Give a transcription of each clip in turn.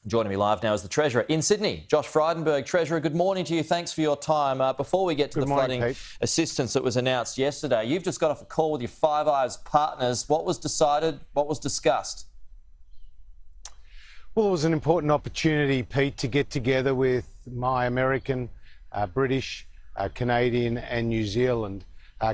Joining me live now is the Treasurer in Sydney, Josh Frydenberg. Treasurer, good morning to you. Thanks for your time. Before we get to the flooding assistance that was announced yesterday, you've just got off a call with your Five Eyes partners. What was decided? What was discussed? Well, it was an important opportunity, Pete, to get together with my American, British, Canadian and New Zealand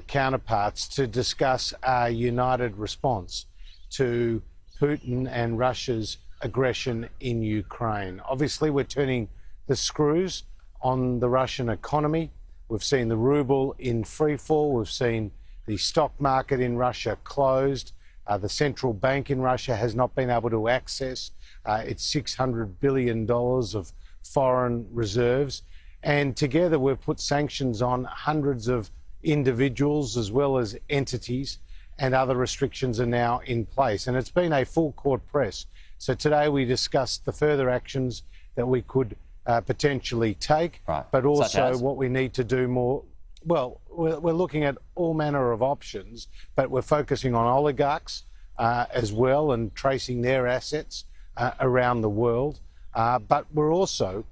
counterparts to discuss our united response to Putin and Russia's aggression in Ukraine. Obviously, we're turning the screws on the Russian economy. We've seen the ruble in free fall. We've seen the stock market in Russia closed. The central bank in Russia has not been able to access its $600 billion of foreign reserves. And together we've put sanctions on hundreds of individuals as well as entities, and other restrictions are now in place. And it's been a full court press. So today we discussed the further actions that we could potentially take, but also what we need to do more. Well, we're looking at all manner of options, but we're focusing on oligarchs as well and tracing their assets around the world. But we're also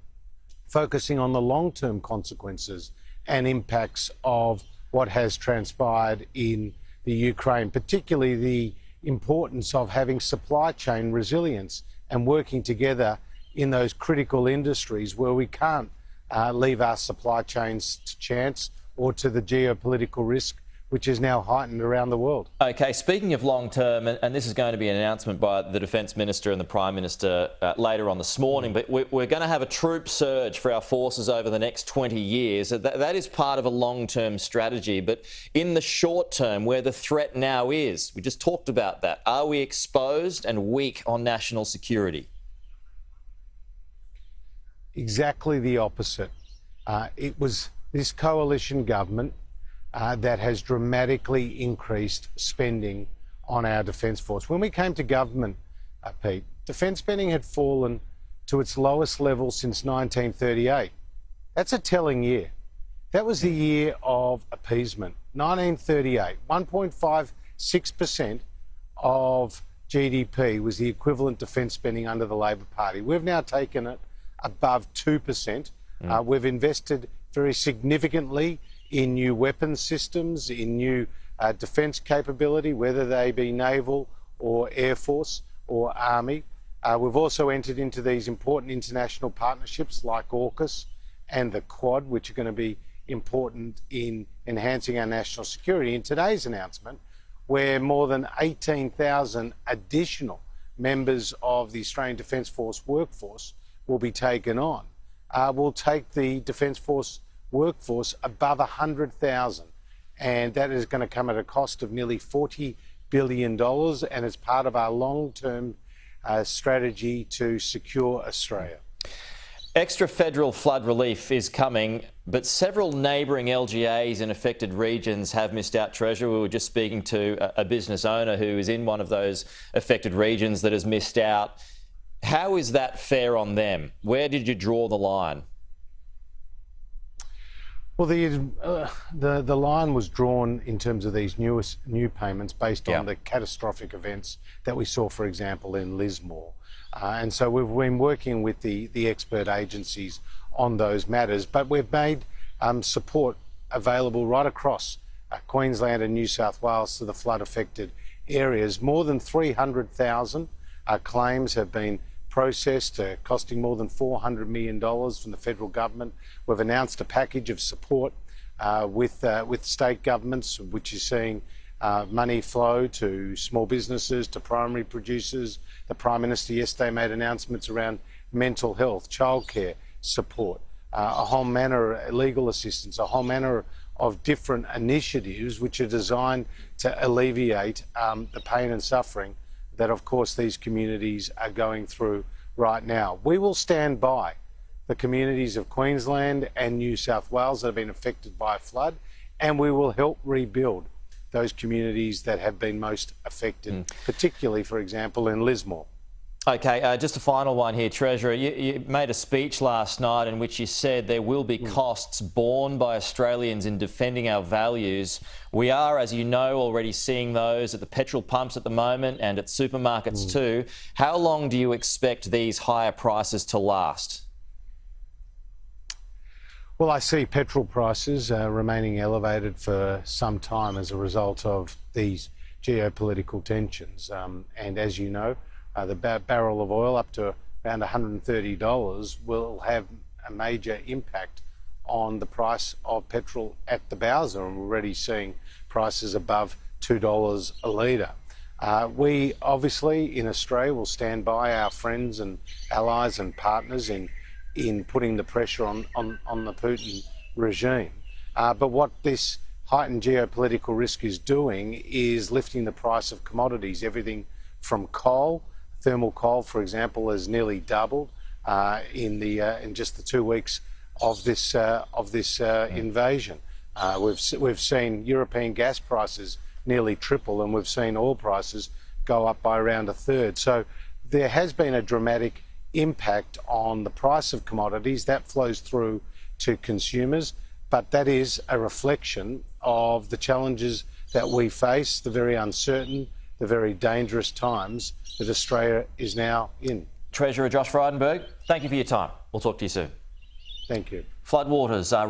focusing on the long-term consequences and impacts of what has transpired in the Ukraine, particularly the importance of having supply chain resilience and working together in those critical industries where we can't leave our supply chains to chance or to the geopolitical risk which is now heightened around the world. OK, speaking of long term, and this is going to be an announcement by the Defence Minister and the Prime Minister later on this morning, but we're going to have a troop surge for our forces over the next 20 years. That is part of a long-term strategy. But in the short term, where the threat now is, we just talked about that. Are we exposed and weak on national security? Exactly the opposite. It was this coalition government that has dramatically increased spending on our Defence Force. When we came to government, Pete, defence spending had fallen to its lowest level since 1938. That's a telling year. That was the year of appeasement. 1938, 1.56% of GDP was the equivalent defence spending under the Labor Party. We've now taken it above 2%. We've invested very significantly in new weapons systems, in new defence capability, whether they be naval or air force or army. We've also entered into these important international partnerships like AUKUS and the Quad, which are going to be important in enhancing our national security. In today's announcement, where more than 18,000 additional members of the Australian Defence Force workforce will be taken on, will take the Defence Force workforce above 100,000, and that is going to come at a cost of nearly $40 billion, and it's part of our long-term strategy to secure Australia. Extra federal flood relief is coming, but several neighbouring LGAs in affected regions have missed out, Treasurer. We were just speaking to a business owner who is in one of those affected regions that has missed out. How is that fair on them? Where did you draw the line? Well, the line was drawn in terms of these new payments based on the catastrophic events that we saw, for example, in Lismore. And so we've been working with the expert agencies on those matters, but we've made support available right across Queensland and New South Wales to the flood-affected areas. More than 300,000 claims have been processed, costing more than $400 million from the federal government. We've announced a package of support with state governments, which is seeing money flow to small businesses, to primary producers. The Prime Minister yesterday made announcements around mental health, childcare support, a whole manner of legal assistance, a whole manner of different initiatives which are designed to alleviate the pain and suffering that, of course, these communities are going through right now. We will stand by the communities of Queensland and New South Wales that have been affected by a flood, and we will help rebuild those communities that have been most affected, particularly, for example, in Lismore. Okay, just a final one here, Treasurer. You made a speech last night in which you said there will be costs borne by Australians in defending our values. We are, as you know, already seeing those at the petrol pumps at the moment and at supermarkets too. How long do you expect these higher prices to last? Well, I see petrol prices remaining elevated for some time as a result of these geopolitical tensions. And as you know, the barrel of oil up to around $130 will have a major impact on the price of petrol at the Bowser, and we're already seeing prices above $2 a litre. We obviously in Australia will stand by our friends and allies and partners in putting the pressure on the Putin regime. But what this heightened geopolitical risk is doing is lifting the price of commodities, everything from coal. Thermal coal, for example, has nearly doubled in just the 2 weeks of this invasion. We've seen European gas prices nearly triple, and we've seen oil prices go up by around a third. So there has been a dramatic impact on the price of commodities that flows through to consumers, but that is a reflection of the challenges that we face, the very uncertain, the very dangerous times that Australia is now in. Treasurer Josh Frydenberg, thank you for your time. We'll talk to you soon. Thank you. Floodwaters are